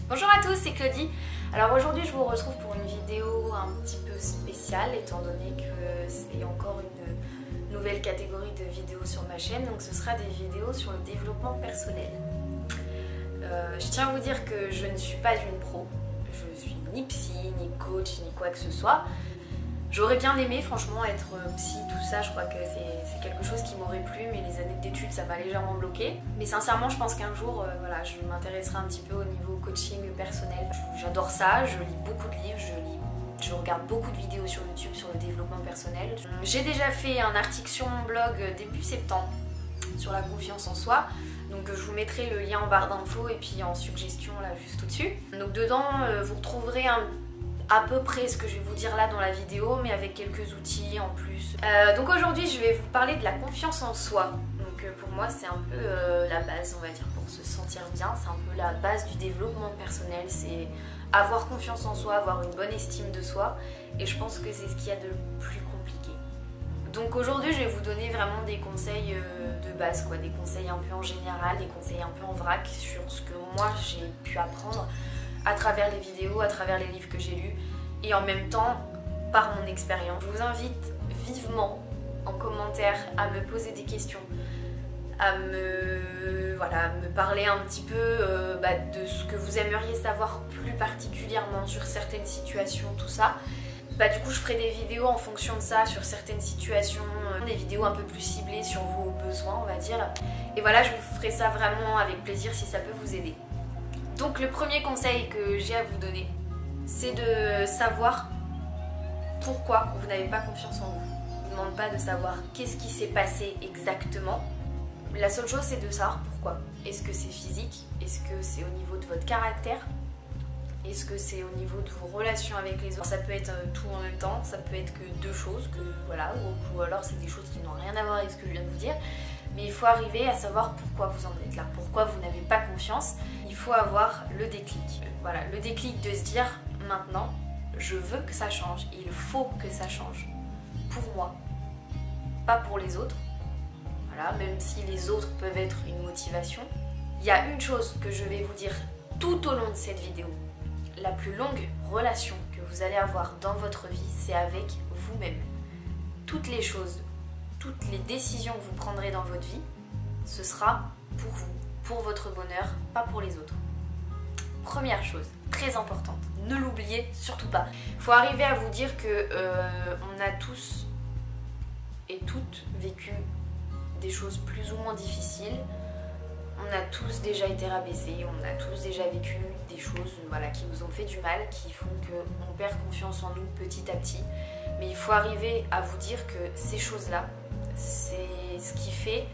Bonjour à tous, c'est Claudie. Alors aujourd'hui je vous retrouve pour une vidéo un petit peu spéciale étant donné que c'est encore une nouvelle catégorie de vidéos sur ma chaîne, donc ce sera des vidéos sur le développement personnel. Je tiens à vous dire que je ne suis pas une pro, je suis ni psy, ni coach, ni quoi que ce soit. J'aurais bien aimé franchement être psy, tout ça, je crois que c'est quelque chose qui m'aurait plu, mais les années d'études ça m'a légèrement bloqué. Mais sincèrement je pense qu'un jour voilà, je m'intéresserai un petit peu au niveau coaching personnel. J'adore ça, je lis beaucoup de livres, je regarde beaucoup de vidéos sur YouTube sur le développement personnel. J'ai déjà fait un article sur mon blog début septembre sur la confiance en soi. Donc je vous mettrai le lien en barre d'infos et puis en suggestion là juste au-dessus. Donc dedans vous retrouverez à peu près ce que je vais vous dire là dans la vidéo, mais avec quelques outils en plus. Donc aujourd'hui je vais vous parler de la confiance en soi. Donc pour moi c'est un peu la base, on va dire, pour se sentir bien. C'est un peu la base du développement personnel, c'est avoir confiance en soi, avoir une bonne estime de soi. Et je pense que c'est ce qu'il y a de plus compliqué. Donc aujourd'hui je vais vous donner vraiment des conseils de base, quoi, des conseils un peu en général, des conseils un peu en vrac sur ce que moi j'ai pu apprendre à travers les vidéos, à travers les livres que j'ai lus et en même temps par mon expérience. Je vous invite vivement en commentaire à me poser des questions, à me parler un petit peu de ce que vous aimeriez savoir plus particulièrement sur certaines situations, tout ça. Du coup je ferai des vidéos en fonction de ça sur certaines situations, des vidéos un peu plus ciblées sur vos besoins on va dire. Et voilà, je vous ferai ça vraiment avec plaisir si ça peut vous aider. Donc le premier conseil que j'ai à vous donner, c'est de savoir pourquoi vous n'avez pas confiance en vous. Je ne vous demande pas de savoir qu'est-ce qui s'est passé exactement. La seule chose c'est de savoir pourquoi. Est-ce que c'est physique? Est-ce que c'est au niveau de votre caractère? Est-ce que c'est au niveau de vos relations avec les autres? Ça peut être tout en même temps, ça peut être que deux choses, ou alors c'est des choses qui n'ont rien à voir avec ce que je viens de vous dire. Mais il faut arriver à savoir pourquoi vous en êtes là, pourquoi vous n'avez pas confiance. Il faut avoir le déclic. Voilà, le déclic de se dire maintenant, je veux que ça change, il faut que ça change. Pour moi, pas pour les autres. Voilà, même si les autres peuvent être une motivation. Il y a une chose que je vais vous dire tout au long de cette vidéo. La plus longue relation que vous allez avoir dans votre vie, c'est avec vous-même. Toutes les choses, toutes les décisions que vous prendrez dans votre vie, ce sera pour vous, pour votre bonheur, pas pour les autres. Première chose, très importante, ne l'oubliez surtout pas. Il faut arriver à vous dire que on a tous et toutes vécu des choses plus ou moins difficiles. On a tous déjà été rabaissés, on a tous déjà vécu des choses qui nous ont fait du mal, qui font qu'on perd confiance en nous petit à petit. Mais il faut arriver à vous dire que ces choses-là, c'est ce qui fait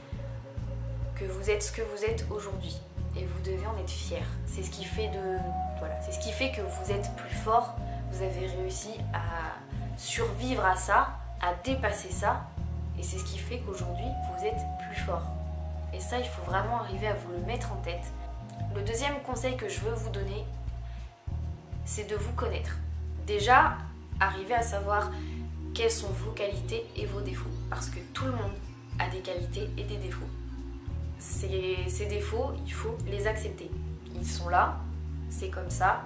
que vous êtes ce que vous êtes aujourd'hui. Et vous devez en être fiers. C'est ce qui fait c'est ce qui fait que vous êtes plus fort, vous avez réussi à survivre à ça, à dépasser ça. Et c'est ce qui fait qu'aujourd'hui, vous êtes plus fort. Et ça, il faut vraiment arriver à vous le mettre en tête. Le deuxième conseil que je veux vous donner, c'est de vous connaître. Déjà, arriver à savoir quelles sont vos qualités et vos défauts. Parce que tout le monde a des qualités et des défauts. Ces défauts, il faut les accepter. Ils sont là, c'est comme ça.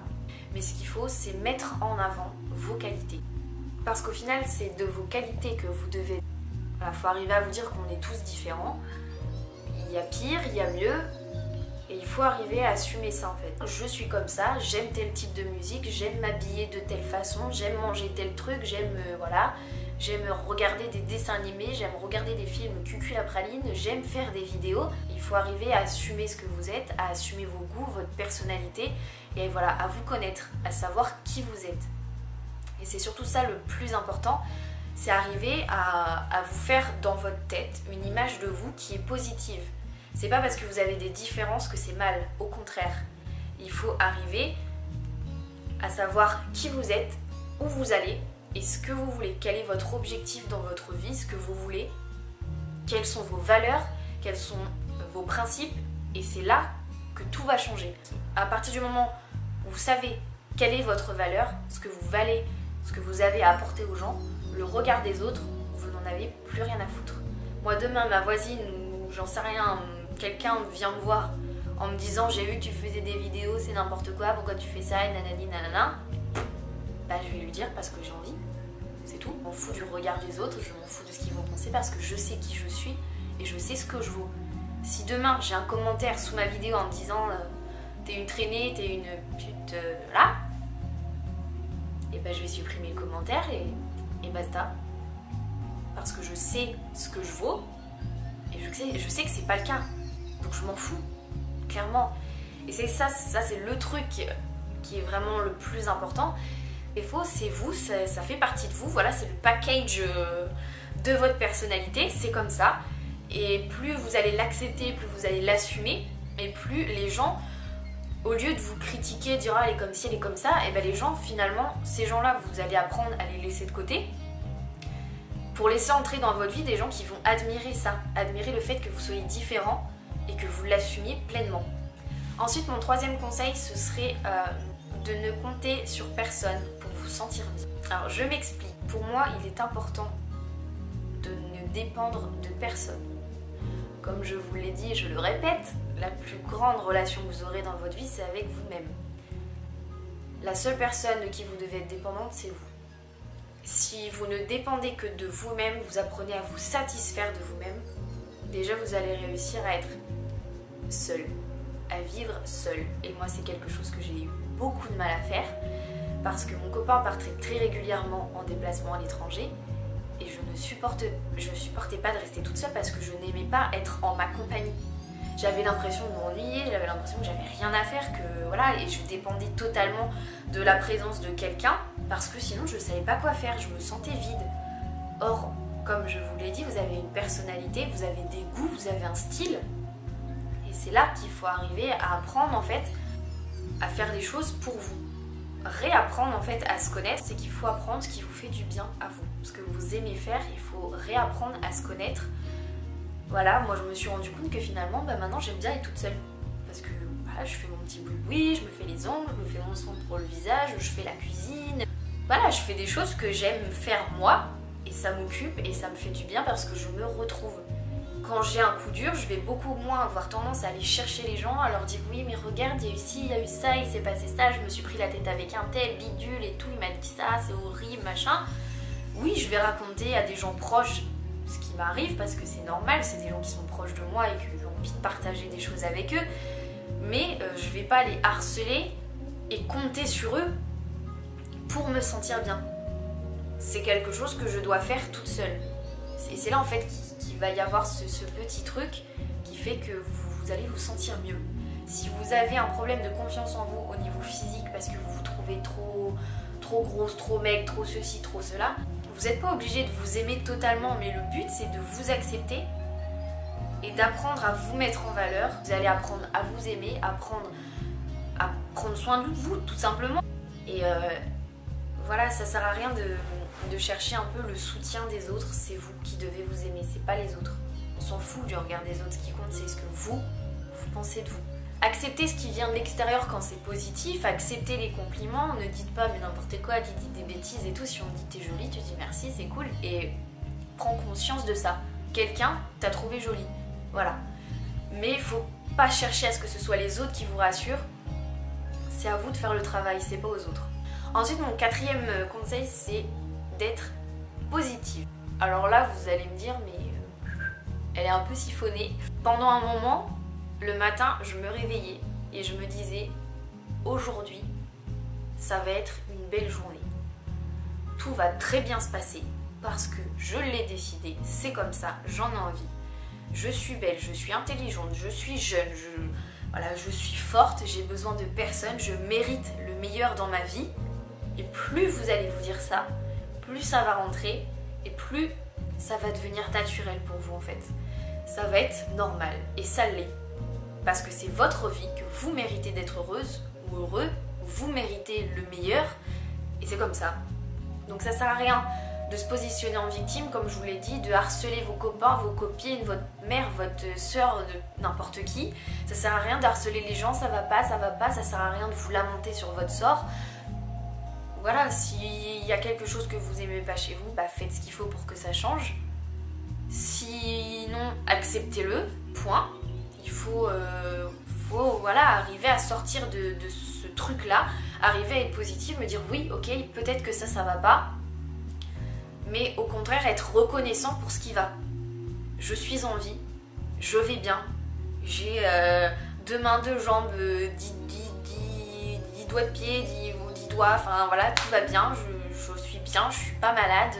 Mais ce qu'il faut, c'est mettre en avant vos qualités. Parce qu'au final, c'est de vos qualités que vous devez... Il faut arriver à vous dire qu'on est tous différents. Il y a pire, il y a mieux, et il faut arriver à assumer ça en fait. Je suis comme ça, j'aime tel type de musique, j'aime m'habiller de telle façon, j'aime manger tel truc, j'aime regarder des dessins animés, j'aime regarder des films cucu la praline, j'aime faire des vidéos. Il faut arriver à assumer ce que vous êtes, à assumer vos goûts, votre personnalité, et voilà, à vous connaître, à savoir qui vous êtes. Et c'est surtout ça le plus important. C'est arriver à vous faire dans votre tête une image de vous qui est positive. C'est pas parce que vous avez des différences que c'est mal, au contraire. Il faut arriver à savoir qui vous êtes, où vous allez et ce que vous voulez. Quel est votre objectif dans votre vie, ce que vous voulez, quelles sont vos valeurs, quels sont vos principes, et c'est là que tout va changer. À partir du moment où vous savez quelle est votre valeur, ce que vous valez, ce que vous avez à apporter aux gens, le regard des autres, vous n'en avez plus rien à foutre. Moi demain, ma voisine ou j'en sais rien, quelqu'un vient me voir en me disant j'ai vu que tu faisais des vidéos, c'est n'importe quoi, pourquoi tu fais ça, et nanani nanana, bah je vais lui dire parce que j'ai envie, c'est tout. Je m'en fous du regard des autres, je m'en fous de ce qu'ils vont penser parce que je sais qui je suis et je sais ce que je vaux. Si demain j'ai un commentaire sous ma vidéo en me disant t'es une traînée, t'es une pute là, et bah je vais supprimer le commentaire et basta. Parce que je sais ce que je vaux et je sais que c'est pas le cas. Donc je m'en fous, clairement. Et c'est ça c'est le truc qui est vraiment le plus important. Les faux, c'est vous, ça fait partie de vous, voilà, c'est le package de votre personnalité, c'est comme ça. Et plus vous allez l'accepter, plus vous allez l'assumer, et plus les gens, au lieu de vous critiquer, dire ah, elle est comme ci, elle est comme ça, et ben les gens, finalement, ces gens-là, vous allez apprendre à les laisser de côté pour laisser entrer dans votre vie des gens qui vont admirer ça, admirer le fait que vous soyez différent et que vous l'assumiez pleinement. Ensuite, mon troisième conseil, ce serait de ne compter sur personne pour vous sentir bien. Alors, je m'explique. Pour moi, il est important de ne dépendre de personne. Comme je vous l'ai dit et je le répète, la plus grande relation que vous aurez dans votre vie, c'est avec vous-même. La seule personne de qui vous devez être dépendante, c'est vous. Si vous ne dépendez que de vous-même, vous apprenez à vous satisfaire de vous-même, déjà vous allez réussir à être seul, à vivre seul. Et moi, c'est quelque chose que j'ai eu beaucoup de mal à faire parce que mon copain partait très régulièrement en déplacement à l'étranger et je ne supportais pas de rester toute seule parce que je n'aimais pas être en ma compagnie. J'avais l'impression de m'ennuyer, j'avais l'impression que j'avais rien à faire, que voilà, et je dépendais totalement de la présence de quelqu'un parce que sinon je savais pas quoi faire, je me sentais vide. Or, comme je vous l'ai dit, vous avez une personnalité, vous avez des goûts, vous avez un style et c'est là qu'il faut arriver à apprendre en fait à faire des choses pour vous. Réapprendre en fait à se connaître, c'est qu'il faut apprendre ce qui vous fait du bien à vous. Ce que vous aimez faire, il faut réapprendre à se connaître. Voilà, moi je me suis rendu compte que finalement, maintenant j'aime bien être toute seule. Parce que voilà, je fais mon petit boui-boui, je me fais les ongles, je me fais mon soin pour le visage, je fais la cuisine. Voilà, je fais des choses que j'aime faire moi et ça m'occupe et ça me fait du bien parce que je me retrouve. Quand j'ai un coup dur, je vais beaucoup moins avoir tendance à aller chercher les gens, à leur dire oui mais regarde, il y a eu ci, il y a eu ça, il s'est passé ça, je me suis pris la tête avec un tel, bidule et tout, il m'a dit ça, c'est horrible, machin. Oui, je vais raconter à des gens proches ce qui m'arrive parce que c'est normal, c'est des gens qui sont proches de moi et que j'ai envie de partager des choses avec eux, mais je vais pas les harceler et compter sur eux pour me sentir bien. C'est quelque chose que je dois faire toute seule. Et c'est là en fait qu'il va y avoir ce petit truc qui fait que vous allez vous sentir mieux. Si vous avez un problème de confiance en vous au niveau physique parce que vous vous trouvez trop grosse, trop maigre, trop ceci, trop cela, vous n'êtes pas obligé de vous aimer totalement, mais le but c'est de vous accepter et d'apprendre à vous mettre en valeur. Vous allez apprendre à vous aimer, apprendre à prendre soin de vous tout simplement. Et voilà, ça sert à rien de chercher un peu le soutien des autres, c'est vous qui devez vous aimer, c'est pas les autres. On s'en fout du regard des autres, ce qui compte c'est ce que vous pensez de vous. Acceptez ce qui vient de l'extérieur quand c'est positif, acceptez les compliments, ne dites pas mais n'importe quoi, dites des bêtises et tout, si on te dit t'es jolie, tu dis merci, c'est cool, et prends conscience de ça. Quelqu'un t'a trouvé jolie, voilà. Mais il faut pas chercher à ce que ce soit les autres qui vous rassurent, c'est à vous de faire le travail, c'est pas aux autres. Ensuite, mon quatrième conseil, c'est d'être positive. Alors là, vous allez me dire, mais elle est un peu siphonnée. Pendant un moment, le matin, je me réveillais et je me disais, aujourd'hui, ça va être une belle journée. Tout va très bien se passer parce que je l'ai décidé, c'est comme ça, j'en ai envie. Je suis belle, je suis intelligente, je suis jeune, je suis forte, j'ai besoin de personne, je mérite le meilleur dans ma vie. Et plus vous allez vous dire ça, plus ça va rentrer et plus ça va devenir naturel pour vous en fait. Ça va être normal et ça l'est. Parce que c'est votre vie, que vous méritez d'être heureuse ou heureux, vous méritez le meilleur et c'est comme ça. Donc ça sert à rien de se positionner en victime, comme je vous l'ai dit, de harceler vos copains, vos copines, votre mère, votre soeur, n'importe qui. Ça sert à rien de harceler les gens, ça va pas, ça sert à rien de vous lamenter sur votre sort. Voilà, s'il y a quelque chose que vous aimez pas chez vous, faites ce qu'il faut pour que ça change. Sinon, acceptez-le, point. Il faut faut voilà, arriver à sortir de ce truc-là, arriver à être positive, me dire oui, ok, peut-être que ça va pas, mais au contraire être reconnaissant pour ce qui va. Je suis en vie, je vais bien, j'ai 2 mains, 2 jambes, 10 doigts de pied, 10 doigts, enfin voilà, tout va bien, je suis bien, je suis pas malade.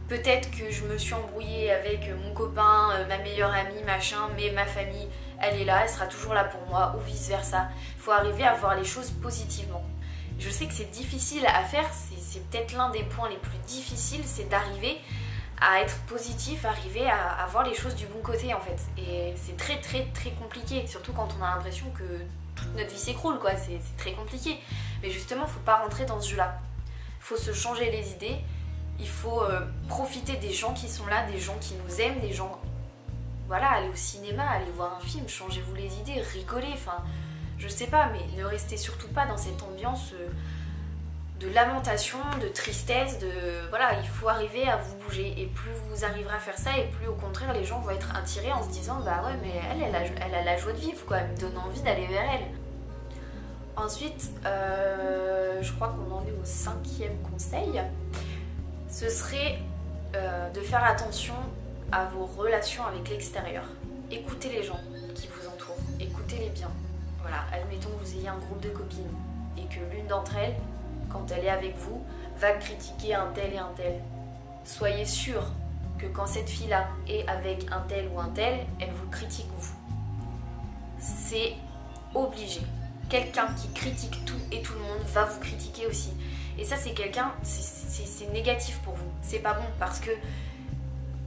Peut-être que je me suis embrouillée avec mon copain, ma meilleure amie, machin, mais ma famille, elle est là, elle sera toujours là pour moi, ou vice versa. Il faut arriver à voir les choses positivement. Je sais que c'est difficile à faire, c'est peut-être l'un des points les plus difficiles, c'est d'arriver à être positif, arriver à voir les choses du bon côté en fait. Et c'est très très très compliqué, surtout quand on a l'impression que toute notre vie s'écroule quoi, c'est très compliqué. Mais justement, il ne faut pas rentrer dans ce jeu-là. Il faut se changer les idées. Il faut profiter des gens qui sont là, des gens qui nous aiment, des gens... Voilà, aller au cinéma, aller voir un film, changez-vous les idées, rigolez, enfin... Je sais pas, mais ne restez surtout pas dans cette ambiance de lamentation, de tristesse, de... Voilà, il faut arriver à vous bouger. Et plus vous arriverez à faire ça, et plus au contraire, les gens vont être attirés en se disant « Bah ouais, mais elle a la joie de vivre, quoi, elle me donne envie d'aller vers elle. » Ensuite, je crois qu'on en est au 5e conseil. Ce serait de faire attention à vos relations avec l'extérieur. Écoutez les gens qui vous entourent, écoutez-les bien. Voilà, admettons que vous ayez un groupe de copines et que l'une d'entre elles, quand elle est avec vous, va critiquer un tel et un tel. Soyez sûr que quand cette fille-là est avec un tel ou un tel, elle vous critique vous. C'est obligé. Quelqu'un qui critique tout et tout le monde va vous critiquer aussi. Et ça, c'est quelqu'un, c'est négatif pour vous. C'est pas bon parce que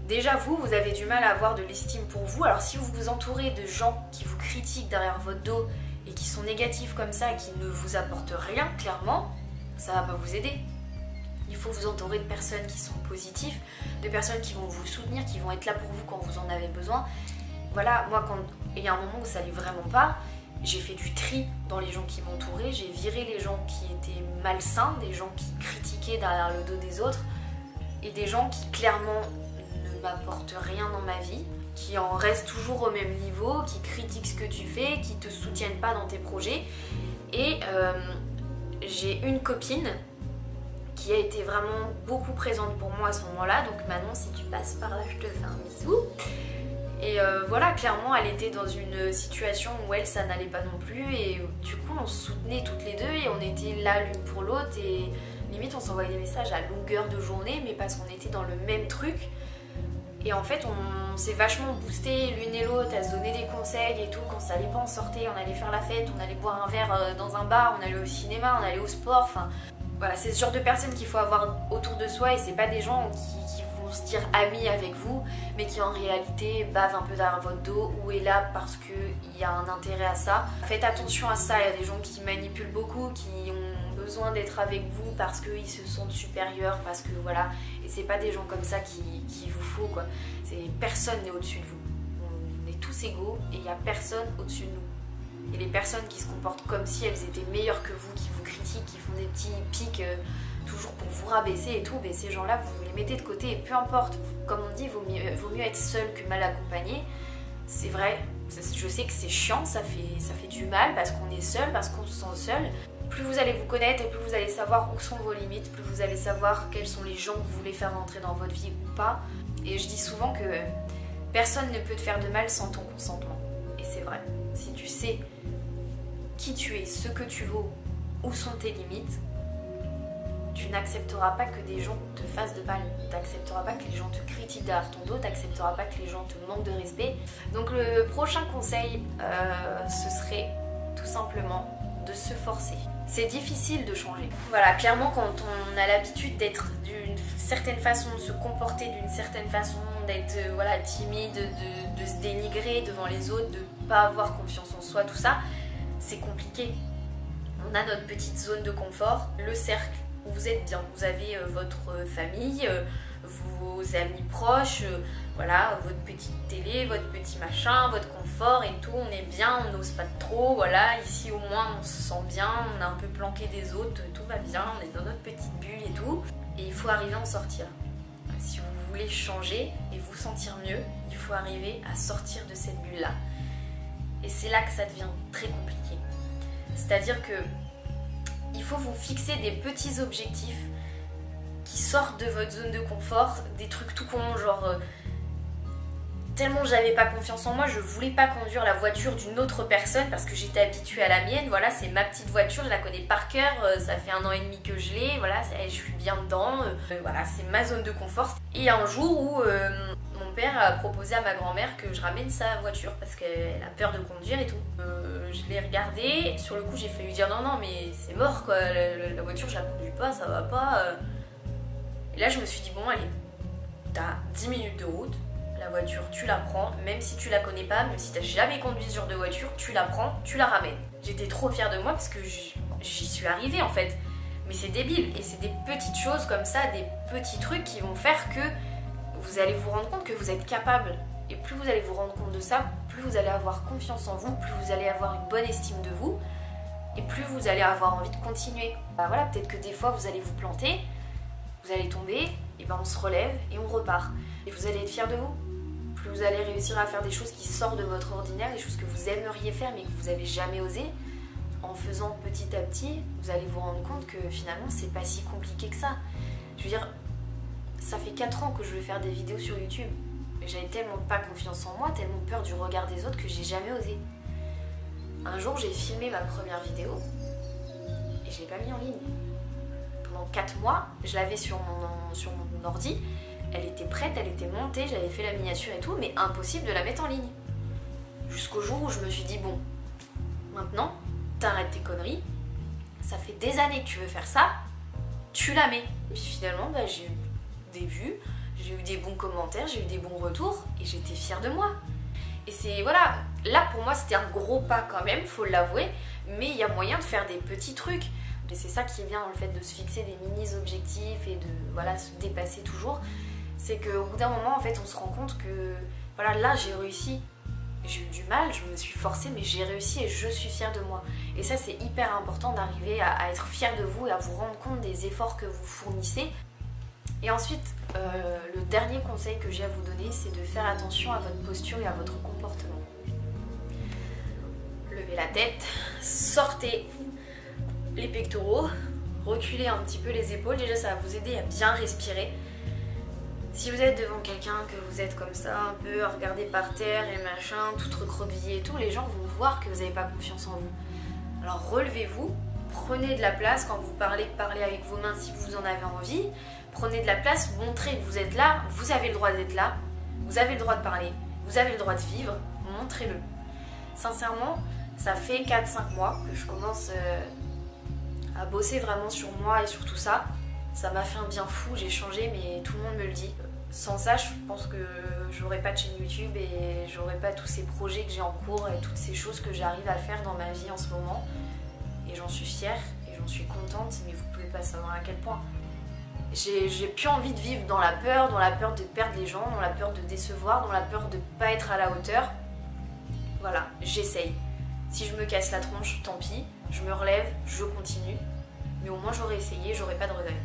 déjà vous avez du mal à avoir de l'estime pour vous. Alors si vous vous entourez de gens qui vous critiquent derrière votre dos et qui sont négatifs comme ça, qui ne vous apportent rien, clairement, ça va pas vous aider. Il faut vous entourer de personnes qui sont positives, de personnes qui vont vous soutenir, qui vont être là pour vous quand vous en avez besoin. Voilà, moi quand il y a un moment où ça allait vraiment pas, j'ai fait du tri dans les gens qui m'entouraient, j'ai viré les gens qui étaient malsains, des gens qui critiquaient derrière le dos des autres et des gens qui clairement ne m'apportent rien dans ma vie, qui en restent toujours au même niveau, qui critiquent ce que tu fais, qui te soutiennent pas dans tes projets. Et j'ai une copine qui a été vraiment beaucoup présente pour moi à ce moment-là, donc Manon, si tu passes par là, je te fais un bisou. Et voilà, clairement, elle était dans une situation où elle, ça n'allait pas non plus. Et du coup, on se soutenait toutes les deux et on était là l'une pour l'autre. Et limite, on s'envoyait des messages à longueur de journée, mais parce qu'on était dans le même truc. Et en fait, on s'est vachement boosté l'une et l'autre à se donner des conseils et tout. Quand ça allait pas, on sortait, on allait faire la fête, on allait boire un verre dans un bar, on allait au cinéma, on allait au sport. Enfin, voilà, c'est ce genre de personnes qu'il faut avoir autour de soi et c'est pas des gens qui vont se dire amis avec vous, mais qui en réalité bavent un peu derrière votre dos ou est là parce qu'il y a un intérêt à ça. Faites attention à ça, il y a des gens qui manipulent beaucoup, qui ont besoin d'être avec vous parce qu'ils se sentent supérieurs, parce que voilà, et c'est pas des gens comme ça qu'il vous faut quoi. Personne n'est au-dessus de vous. On est tous égaux et il n'y a personne au-dessus de nous. Et les personnes qui se comportent comme si elles étaient meilleures que vous, qui vous critiquent, qui font des petits pics toujours pour vous rabaisser et tout, mais ces gens-là, vous les mettez de côté et peu importe. Comme on dit, vaut mieux être seul que mal accompagné. C'est vrai, je sais que c'est chiant, ça fait du mal parce qu'on est seul, parce qu'on se sent seul. Plus vous allez vous connaître et plus vous allez savoir où sont vos limites, plus vous allez savoir quels sont les gens que vous voulez faire rentrer dans votre vie ou pas. Et je dis souvent que personne ne peut te faire de mal sans ton consentement. Et c'est vrai, si tu sais qui tu es, ce que tu vaux, où sont tes limites, tu n'accepteras pas que des gens te fassent de mal. Tu n'accepteras pas que les gens te critiquent derrière ton dos, tu n'accepteras pas que les gens te manquent de respect. Donc le prochain conseil, ce serait tout simplement de se forcer. C'est difficile de changer. Voilà, clairement quand on a l'habitude d'être d'une certaine façon, de se comporter d'une certaine façon, d'être voilà, timide, de se dénigrer devant les autres, de ne pas avoir confiance en soi, tout ça, c'est compliqué. On a notre petite zone de confort, le cercle où vous êtes bien. Vous avez votre famille, vos amis proches, voilà, votre petite télé, votre petit machin, votre confort et tout, on est bien, on n'ose pas trop, voilà, ici au moins on se sent bien, on est un peu planqué des autres, tout va bien, on est dans notre petite bulle et tout, et il faut arriver à en sortir. Si vous voulez changer et vous sentir mieux, il faut arriver à sortir de cette bulle-là. Et c'est là que ça devient très compliqué. C'est-à-dire que il faut vous fixer des petits objectifs qui sortent de votre zone de confort, des trucs tout cons, genre tellement j'avais pas confiance en moi, je voulais pas conduire la voiture d'une autre personne parce que j'étais habituée à la mienne. Voilà, c'est ma petite voiture, je la connais par cœur, ça fait 1 an et demi que je l'ai, voilà, je suis bien dedans, voilà, c'est ma zone de confort. Et un jour où mon père a proposé à ma grand-mère que je ramène sa voiture parce qu'elle a peur de conduire et tout. Je l'ai regardée, sur le coup j'ai fait lui dire non mais c'est mort quoi, la voiture je la conduis pas, ça va pas. Et là je me suis dit bon allez, t'as 10 minutes de route, la voiture tu la prends, même si tu la connais pas, même si t'as jamais conduit ce genre de voiture, tu la prends, tu la ramènes. J'étais trop fière de moi parce que j'y suis arrivée en fait. Mais c'est débile et c'est des petites choses comme ça, des petits trucs qui vont faire que vous allez vous rendre compte que vous êtes capable. Et plus vous allez vous rendre compte de ça, plus vous allez avoir confiance en vous, plus vous allez avoir une bonne estime de vous et plus vous allez avoir envie de continuer. Bah voilà, peut-être que des fois vous allez vous planter, vous allez tomber, et ben on se relève et on repart. Et vous allez être fiers de vous. Plus vous allez réussir à faire des choses qui sortent de votre ordinaire, des choses que vous aimeriez faire mais que vous n'avez jamais osé, en faisant petit à petit, vous allez vous rendre compte que finalement c'est pas si compliqué que ça. Je veux dire, ça fait 4 ans que je veux faire des vidéos sur YouTube. J'avais tellement pas confiance en moi, tellement peur du regard des autres que j'ai jamais osé. Un jour j'ai filmé ma première vidéo et je l'ai pas mis en ligne. Pendant 4 mois, je l'avais sur mon ordi, elle était prête, elle était montée, j'avais fait la miniature et tout, mais impossible de la mettre en ligne. Jusqu'au jour où je me suis dit bon, maintenant t'arrêtes tes conneries, ça fait des années que tu veux faire ça, tu la mets. Et puis finalement bah, j'ai eu des vues, j'ai eu des bons commentaires, j'ai eu des bons retours et j'étais fière de moi. Et c'est voilà, là pour moi c'était un gros pas quand même, faut l'avouer, mais il y a moyen de faire des petits trucs. Et c'est ça qui est bien dans le fait de se fixer des mini-objectifs et de voilà, se dépasser toujours. C'est qu'au bout d'un moment en fait on se rend compte que voilà, là j'ai réussi. J'ai eu du mal, je me suis forcée, mais j'ai réussi et je suis fière de moi. Et ça c'est hyper important d'arriver à être fière de vous et à vous rendre compte des efforts que vous fournissez. Et ensuite, le dernier conseil que j'ai à vous donner, c'est de faire attention à votre posture et à votre comportement. Levez la tête, sortez les pectoraux, reculez un petit peu les épaules, déjà ça va vous aider à bien respirer. Si vous êtes devant quelqu'un, que vous êtes comme ça, un peu à regarder par terre et machin, tout recroquevillé et tout, les gens vont voir que vous n'avez pas confiance en vous. Alors relevez-vous, prenez de la place quand vous parlez avec vos mains si vous en avez envie. Prenez de la place, montrez que vous êtes là, vous avez le droit d'être là, vous avez le droit de parler, vous avez le droit de vivre, montrez-le. Sincèrement, ça fait 4-5 mois que je commence à bosser vraiment sur moi et sur tout ça. Ça m'a fait un bien fou, j'ai changé, mais tout le monde me le dit. Sans ça, je pense que j'aurais pas de chaîne YouTube et j'aurais pas tous ces projets que j'ai en cours et toutes ces choses que j'arrive à faire dans ma vie en ce moment. Et j'en suis fière et j'en suis contente, mais vous pouvez pas savoir à quel point. J'ai plus envie de vivre dans la peur de perdre les gens, dans la peur de décevoir, dans la peur de pas être à la hauteur. Voilà, j'essaye. Si je me casse la tronche, tant pis, je me relève, je continue. Mais au moins j'aurais essayé, j'aurais pas de regrets.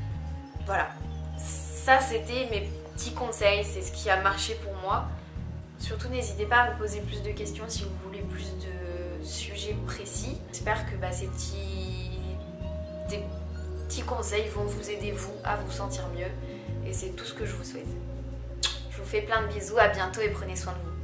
Voilà, ça c'était mes petits conseils, c'est ce qui a marché pour moi. Surtout n'hésitez pas à me poser plus de questions si vous voulez plus de sujets précis. J'espère que ces des petits conseils vont vous aider vous à vous sentir mieux et c'est tout ce que je vous souhaite. Je vous fais plein de bisous, à bientôt et prenez soin de vous.